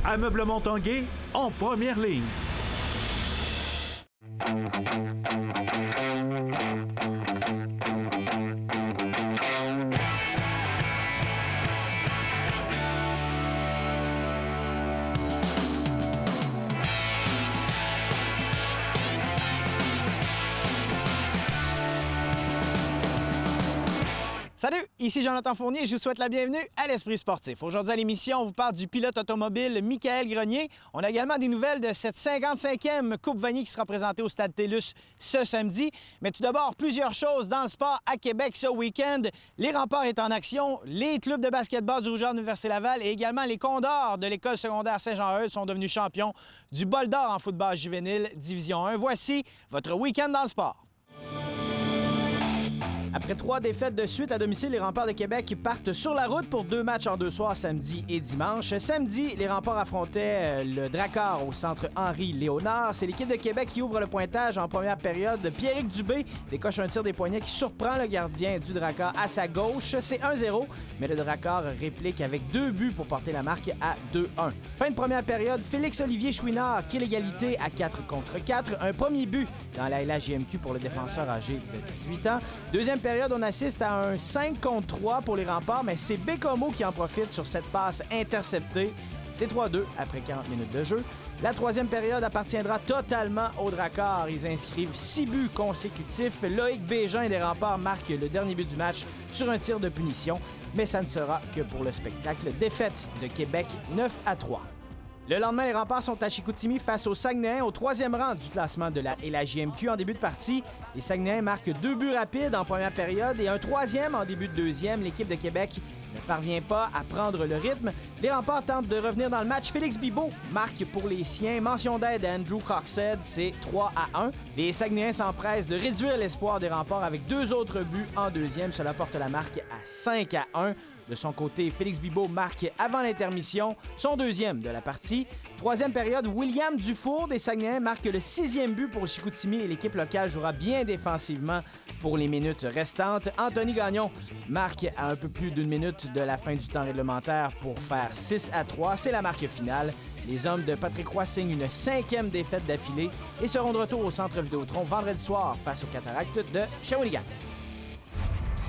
Ameublement Tanguay en première ligne. Salut, ici Jonathan Fournier et je vous souhaite la bienvenue à l'Esprit sportif. Aujourd'hui à l'émission, on vous parle du pilote automobile Michael Grenier. On a également des nouvelles de cette 55e Coupe Vanier qui sera présentée au Stade TELUS ce samedi. Mais tout d'abord, plusieurs choses dans le sport à Québec ce week-end. Les Remparts est en action, les clubs de basketball du Rouge-Or de l'Université Laval et également les Condors de l'École secondaire Saint-Jean-Eudes sont devenus champions du Bol d'Or en football juvénile Division 1. Voici votre week-end dans le sport. Après 3 défaites de suite à domicile, les Remparts de Québec partent sur la route pour 2 matchs en 2 soirs, samedi et dimanche. Samedi, les Remparts affrontaient le Drakkar au centre Henri-Léonard. C'est l'équipe de Québec qui ouvre le pointage en première période. Pierrick Dubé décoche un tir des poignets qui surprend le gardien du Drakkar à sa gauche. C'est 1-0, mais le Drakkar réplique avec 2 buts pour porter la marque à 2-1. Fin de première période, Félix-Olivier Chouinard crée l'égalité à 4 contre 4. Un premier but dans la LHJMQ pour le défenseur âgé de 18 ans. Deuxième période, on assiste à un 5 contre 3 pour les Remparts, mais c'est Bécomo qui en profite sur cette passe interceptée. C'est 3-2 après 40 minutes de jeu. La troisième période appartiendra totalement aux Drakkar. Ils inscrivent 6 buts consécutifs. Loïc Bégin des Remparts marque le dernier but du match sur un tir de punition, mais ça ne sera que pour le spectacle. Défaite de Québec 9-3. Le lendemain, les Remparts sont à Chicoutimi face aux Saguenayens au 3e rang du classement de la LHJMQ en début de partie. Les Saguenayens marquent 2 buts rapides en première période et un 3e en début de deuxième. L'équipe de Québec ne parvient pas à prendre le rythme. Les Remparts tentent de revenir dans le match. Félix Bibeau marque pour les siens. Mention d'aide à Andrew Coxhead, c'est 3-1. Les Saguenayens s'empressent de réduire l'espoir des Remparts avec 2 autres buts en deuxième. Cela porte la marque à 5-1. De son côté, Félix Bibeau marque avant l'intermission son 2e de la partie. Troisième période, William Dufour des Saguenayens marque le 6e but pour Chicoutimi et l'équipe locale jouera bien défensivement pour les minutes restantes. Anthony Gagnon marque à un peu plus d'1 minute de la fin du temps réglementaire pour faire 6-3. C'est la marque finale. Les hommes de Patrick Roy signent une 5e défaite d'affilée et seront de retour au Centre Vidéotron vendredi soir face aux Cataractes de Shawinigan.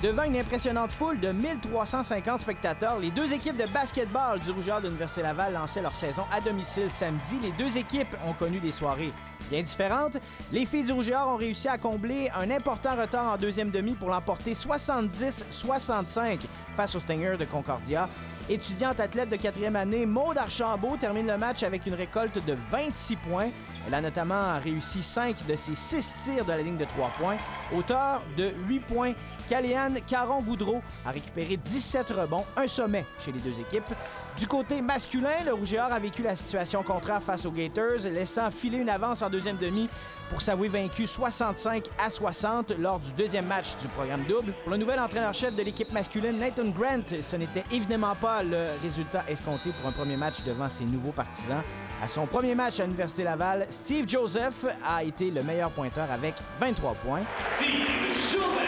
Devant une impressionnante foule de 1350 spectateurs, les 2 équipes de basketball du Rouge-Or de l'Université Laval lançaient leur saison à domicile samedi. Les 2 équipes ont connu des soirées bien différentes. Les filles du Rouge-Or ont réussi à combler un important retard en deuxième demi pour l'emporter 70-65 face aux Stingers de Concordia. Étudiante athlète de 4e année, Maude Archambault termine le match avec une récolte de 26 points. Elle a notamment réussi 5 de ses 6 tirs de la ligne de 3 points. Auteur de 8 points, Caléane Caron-Boudreau a récupéré 17 rebonds, un sommet chez les 2 équipes. Du côté masculin, le Rouge-Or a vécu la situation contraire face aux Gators, laissant filer une avance en deuxième demi pour s'avouer vaincu 65-60 lors du 2e match du programme double. Pour le nouvel entraîneur-chef de l'équipe masculine, Nathan Grant, ce n'était évidemment pas le résultat escompté pour un premier match devant ses nouveaux partisans. À son premier match à l'Université Laval, Steve Joseph a été le meilleur pointeur avec 23 points. Steve Joseph!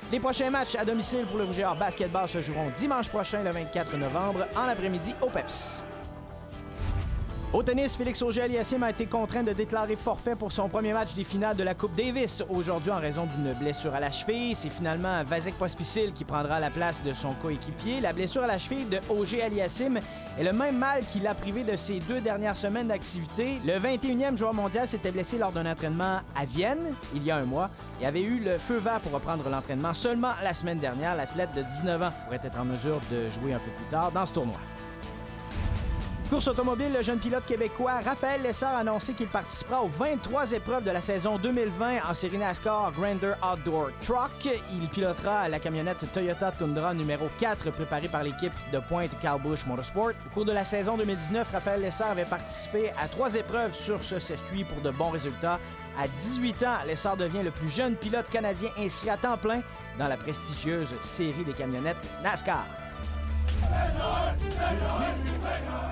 Les prochains matchs à domicile pour le Rouge-Or basketball se joueront dimanche prochain, le 24 novembre, en après-midi au PEPS. Au tennis, Félix Auger-Aliassime a été contraint de déclarer forfait pour son premier match des finales de la Coupe Davis aujourd'hui en raison d'une blessure à la cheville. C'est finalement Vasek Pospisil qui prendra la place de son coéquipier. La blessure à la cheville de Auger-Aliassime est le même mal qui l'a privé de ses 2 dernières semaines d'activité. Le 21e joueur mondial s'était blessé lors d'un entraînement à Vienne il y a un mois et avait eu le feu vert pour reprendre l'entraînement seulement la semaine dernière. L'athlète de 19 ans pourrait être en mesure de jouer un peu plus tard dans ce tournoi. Course automobile, le jeune pilote québécois Raphaël Lessard a annoncé qu'il participera aux 23 épreuves de la saison 2020 en série NASCAR Grandeur Outdoor Truck. Il pilotera la camionnette Toyota Tundra numéro 4 préparée par l'équipe de pointe Kyle Busch Motorsport. Au cours de la saison 2019, Raphaël Lessard avait participé à 3 épreuves sur ce circuit pour de bons résultats. À 18 ans, Lessard devient le plus jeune pilote canadien inscrit à temps plein dans la prestigieuse série des camionnettes NASCAR.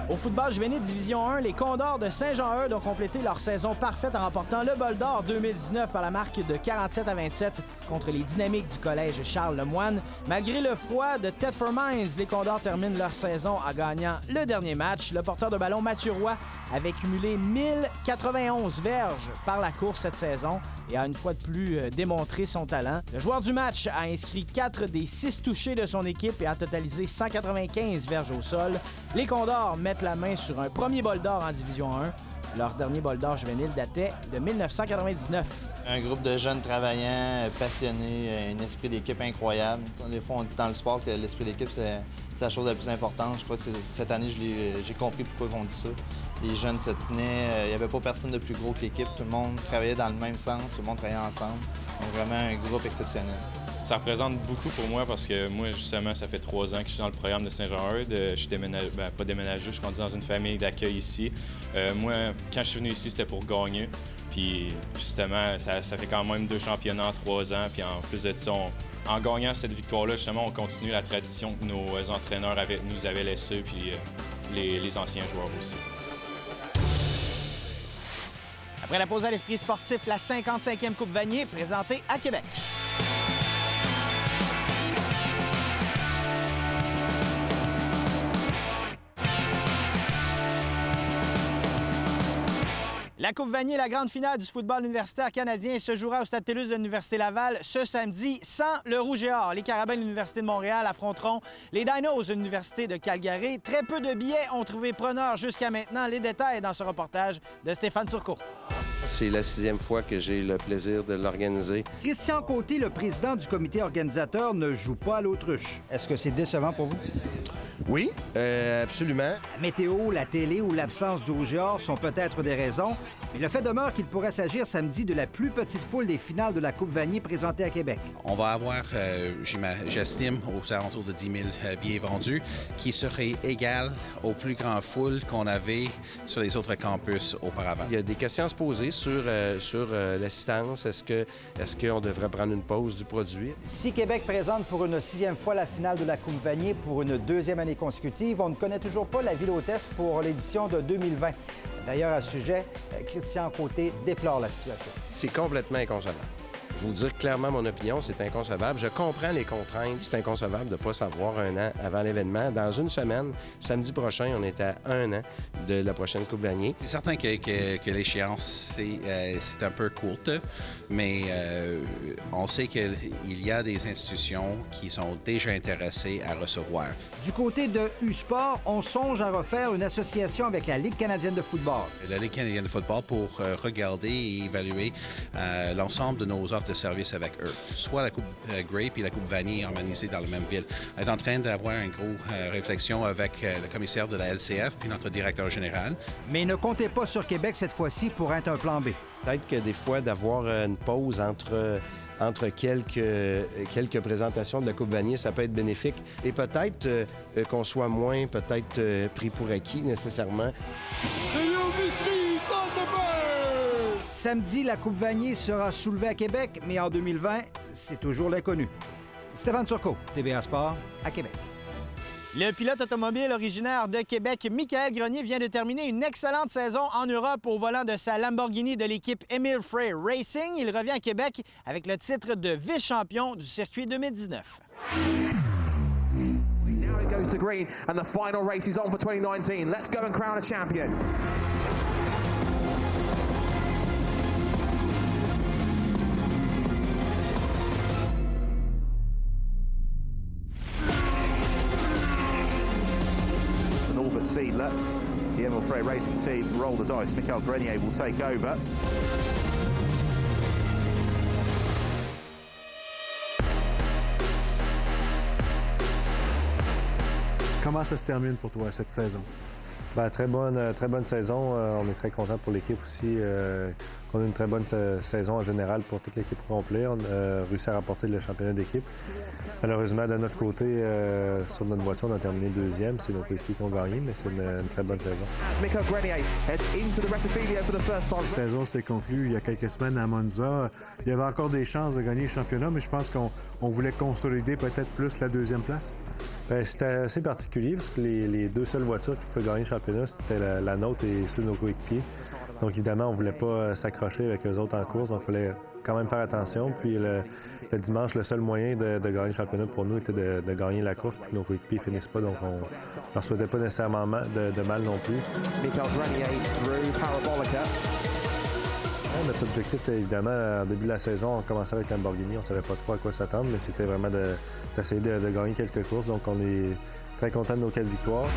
Au football juvénile Division 1, les Condors de Saint-Jean-Eudes ont complété leur saison parfaite en remportant le Bol d'Or 2019 par la marque de 47-27 contre les Dynamiques du collège Charles-Lemoine. Malgré le froid de Thetford Mines, les Condors terminent leur saison en gagnant le dernier match. Le porteur de ballon Mathieu Roy avait cumulé 1091 verges par la course cette saison et a une fois de plus démontré son talent. Le joueur du match a inscrit 4 des 6 touchés de son équipe et a totalisé 195 verges au sol. Les Condors mettent la main sur un premier Bol d'Or en Division 1. Leur dernier Bol d'Or juvénile datait de 1999. Un groupe de jeunes travaillants, passionnés, un esprit d'équipe incroyable. Des fois, on dit dans le sport que l'esprit d'équipe, c'est la chose la plus importante. Je crois que cette année, j'ai compris pourquoi on dit ça. Les jeunes se tenaient, il n'y avait pas personne de plus gros que l'équipe. Tout le monde travaillait dans le même sens, tout le monde travaillait ensemble. Donc, vraiment un groupe exceptionnel. Ça représente beaucoup pour moi parce que moi, justement, ça fait 3 ans que je suis dans le programme de Saint-Jean-Eudes. Je suis déménagé, pas déménagé, je suis rendu dans une famille d'accueil ici. Moi, quand je suis venu ici, c'était pour gagner. Puis, justement, ça fait quand même 2 championnats en 3 ans. Puis, en plus de ça, en gagnant cette victoire-là, justement, on continue la tradition que nos entraîneurs nous avaient laissée, puis les anciens joueurs aussi. Après la pause à l'esprit sportif, la 55e Coupe Vanier présentée à Québec. La Coupe Vanier, la grande finale du football universitaire canadien, se jouera au Stade TELUS de l'Université Laval ce samedi sans le Rouge et Or. Les Carabins de l'Université de Montréal affronteront les Dinos de l'Université de Calgary. Très peu de billets ont trouvé preneur jusqu'à maintenant. Les détails dans ce reportage de Stéphane Turcot. C'est la 6e fois que j'ai le plaisir de l'organiser. Christian Côté, le président du comité organisateur, ne joue pas à l'autruche. Est-ce que c'est décevant pour vous? Oui, absolument. La météo, la télé ou l'absence du Rouge et Or sont peut-être des raisons, mais le fait demeure qu'il pourrait s'agir samedi de la plus petite foule des finales de la Coupe Vanier présentée à Québec. On va avoir, j'estime, aux alentours de 10 000 billets vendus, qui serait égal aux plus grandes foules qu'on avait sur les autres campus auparavant. Il y a des questions à se poser sur l'assistance. Est-ce qu'on devrait prendre une pause du produit? Si Québec présente pour une 6e fois la finale de la Coupe Vanier pour une 2e année consécutive, on ne connaît toujours pas la ville hôtesse pour l'édition de 2020. D'ailleurs, à ce sujet, Christian Côté déplore la situation. C'est complètement inconcevable. Je vais vous dire clairement mon opinion, c'est inconcevable. Je comprends les contraintes. C'est inconcevable de ne pas savoir un an avant l'événement. Dans une semaine, samedi prochain, on est à 1 an de la prochaine Coupe Vanier. C'est certain que l'échéance, c'est un peu courte, mais on sait qu'il y a des institutions qui sont déjà intéressées à recevoir. Du côté de U-Sport, on songe à refaire une association avec la Ligue canadienne de football. La Ligue canadienne de football pour regarder et évaluer l'ensemble de nos offres de services avec eux, soit la Coupe Grey et la Coupe Vanier organisée dans la même ville. On est en train d'avoir une grosse réflexion avec le commissaire de la LCF puis notre directeur général. Mais ne comptez pas sur Québec cette fois-ci pour être un plan B. Peut-être que des fois, d'avoir une pause entre quelques présentations de la Coupe Vanier, ça peut être bénéfique. Et peut-être qu'on soit moins pris pour acquis nécessairement. Samedi, la Coupe Vanier sera soulevée à Québec, mais en 2020, c'est toujours l'inconnu. Stéphane Turcot, TVA Sport, à Québec. Le pilote automobile originaire de Québec, Michael Grenier, vient de terminer une excellente saison en Europe au volant de sa Lamborghini de l'équipe Emil Frey Racing. Il revient à Québec avec le titre de vice-champion du circuit 2019. Now it goes to green and the final race is on for 2019. Let's go and crown a champion. Seidler, the Emil Frey Racing team roll the dice. Michael Grenier will take over. Comment ça se termine pour toi cette saison? Très bonne saison. On est très content pour l'équipe aussi. On a une très bonne saison en général pour toute l'équipe au complet. On a réussi à remporter le championnat d'équipe. Malheureusement, de notre côté, sur notre voiture, on a terminé deuxième. C'est nos coéquipiers qui ont gagné, mais c'est une très bonne saison. La saison s'est conclue il y a quelques semaines à Monza. Il y avait encore des chances de gagner le championnat, mais je pense qu'on voulait consolider peut-être plus la deuxième place. C'était assez particulier parce que les deux seules voitures qui pouvaient gagner le championnat, c'était la nôtre et ceux de nos coéquipiers. Donc évidemment, on ne voulait pas s'accrocher avec eux autres en course, donc il fallait quand même faire attention. Puis le dimanche, le seul moyen de gagner le championnat pour nous était de gagner la course puis que nos coéquipiers ne finissent pas. Donc on ne souhaitait pas nécessairement de mal non plus. Notre objectif était évidemment, en début de la saison, on commençait avec Lamborghini, on ne savait pas trop à quoi s'attendre, mais c'était vraiment d'essayer de gagner quelques courses. Donc on est très content de nos 4 victoires.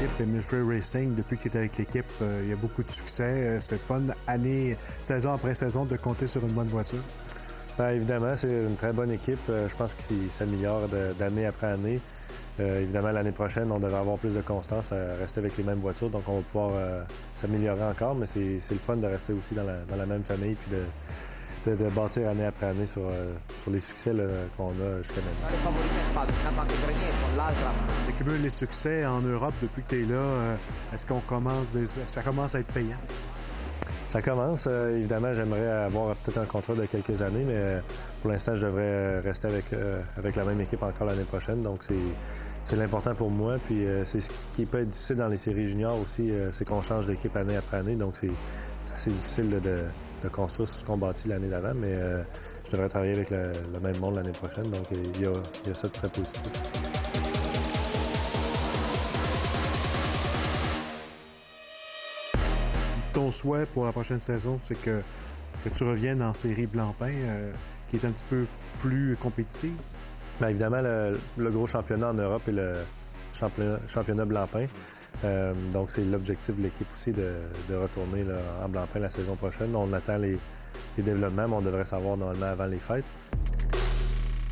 L'équipe Millfray Racing, depuis qu'il est avec l'équipe, il y a beaucoup de succès. C'est fun, saison après saison, de compter sur une bonne voiture. Bien, évidemment, c'est une très bonne équipe. Je pense qu'il s'améliore d'année après année. Évidemment, l'année prochaine, on devrait avoir plus de constance à rester avec les mêmes voitures, donc on va pouvoir s'améliorer encore, mais c'est le fun de rester aussi dans la même famille puis de bâtir année après année sur les succès qu'on a jusqu'à maintenant. D'accumuler les succès en Europe depuis que tu es là, est-ce ça commence à être payant? Ça commence. Évidemment, j'aimerais avoir peut-être un contrat de quelques années, mais pour l'instant, je devrais rester avec la même équipe encore l'année prochaine. Donc, c'est l'important pour moi. Puis, c'est ce qui peut être difficile dans les séries juniors aussi, c'est qu'on change d'équipe année après année. Donc, c'est assez difficile de construire ce qu'on bâtit l'année d'avant, mais je devrais travailler avec le même monde l'année prochaine. Donc, il y a ça de très positif. Ton souhait pour la prochaine saison, c'est que tu reviennes en série Blancpain, qui est un petit peu plus compétitive? Bien, évidemment, le gros championnat en Europe est le championnat Blancpain. Donc, c'est l'objectif de l'équipe aussi de retourner là, en Blancpain la saison prochaine. On attend les développements, mais on devrait savoir normalement avant les fêtes.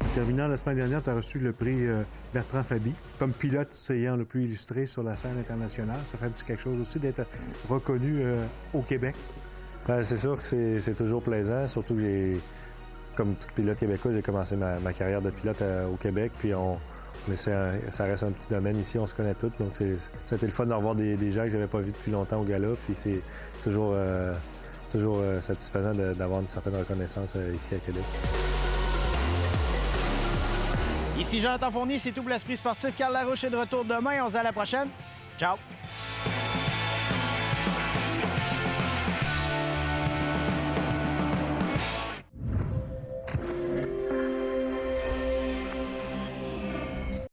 En terminant la semaine dernière, tu as reçu le prix Bertrand Faby comme pilote essayant le plus illustré sur la scène internationale. Ça fait un petit quelque chose aussi d'être reconnu au Québec? Bien, c'est sûr que c'est toujours plaisant, surtout que comme tout pilote québécois, j'ai commencé ma carrière de pilote au Québec, puis ça reste un petit domaine ici, on se connaît tous, donc c'était le fun de revoir des gens que j'avais pas vus depuis longtemps au gala, puis c'est toujours satisfaisant d'avoir une certaine reconnaissance ici à Québec. Ici Jonathan Fournier, c'est tout pour l'Esprit sportif. Carl Larouche est de retour demain. On se dit à la prochaine. Ciao!